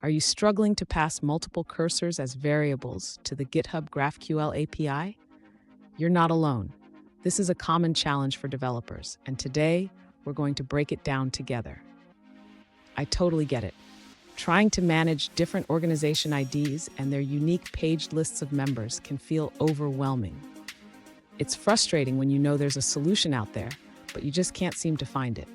Are you struggling to pass multiple cursors as variables to the GitHub GraphQL API? You're not alone. This is a common challenge for developers, and today we're going to break it down together. I totally get it. Trying to manage different organization IDs and their unique paged lists of members can feel overwhelming. It's frustrating when you know there's a solution out there, but you just can't seem to find it.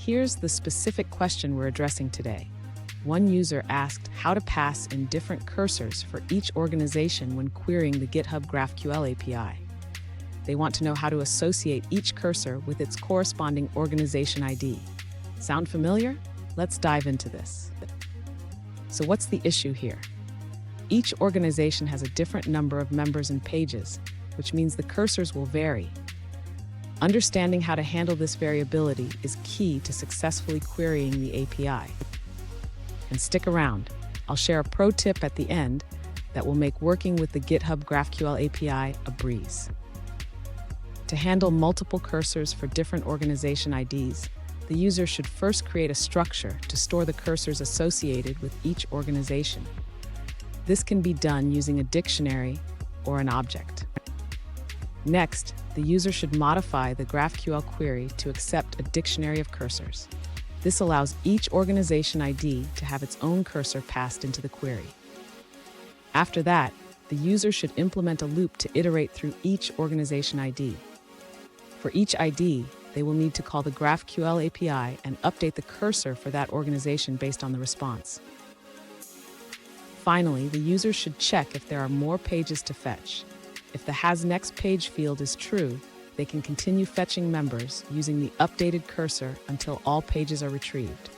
Here's the specific question we're addressing today. One user asked how to pass in different cursors for each organization when querying the GitHub GraphQL API. They want to know how to associate each cursor with its corresponding organization ID. Sound familiar? Let's dive into this. So what's the issue here? Each organization has a different number of members and pages, which means the cursors will vary. Understanding how to handle this variability is key to successfully querying the API. And stick around, I'll share a pro tip at the end that will make working with the GitHub GraphQL API a breeze. To handle multiple cursors for different organization IDs, the user should first create a structure to store the cursors associated with each organization. This can be done using a dictionary or an object. Next, the user should modify the GraphQL query to accept a dictionary of cursors. This allows each organization ID to have its own cursor passed into the query. After that, the user should implement a loop to iterate through each organization ID. For each ID, they will need to call the GraphQL API and update the cursor for that organization based on the response. Finally, the user should check if there are more pages to fetch. If the has next page field is true, they can continue fetching members using the updated cursor until all pages are retrieved.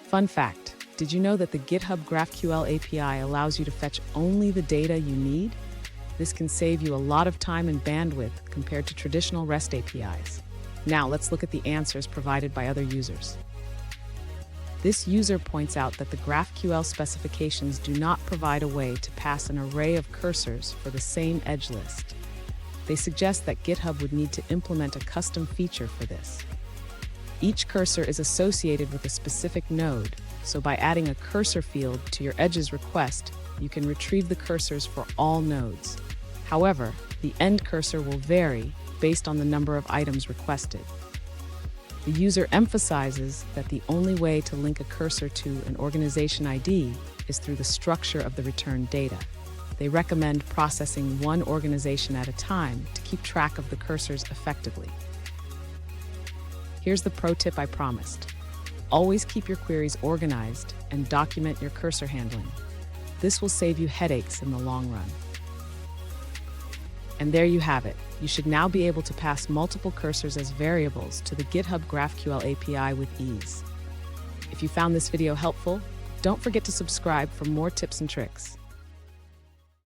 Fun fact, did you know that the GitHub GraphQL API allows you to fetch only the data you need? This can save you a lot of time and bandwidth compared to traditional REST APIs. Now let's look at the answers provided by other users. This user points out that the GraphQL specifications do not provide a way to pass an array of cursors for the same edge list. They suggest that GitHub would need to implement a custom feature for this. Each cursor is associated with a specific node, so by adding a cursor field to your edges request, you can retrieve the cursors for all nodes. However, the end cursor will vary based on the number of items requested. The user emphasizes that the only way to link a cursor to an organization ID is through the structure of the returned data. They recommend processing one organization at a time to keep track of the cursors effectively. Here's the pro tip I promised. Always keep your queries organized and document your cursor handling. This will save you headaches in the long run. And there you have it. You should now be able to pass multiple cursors as variables to the GitHub GraphQL API with ease. If you found this video helpful, don't forget to subscribe for more tips and tricks.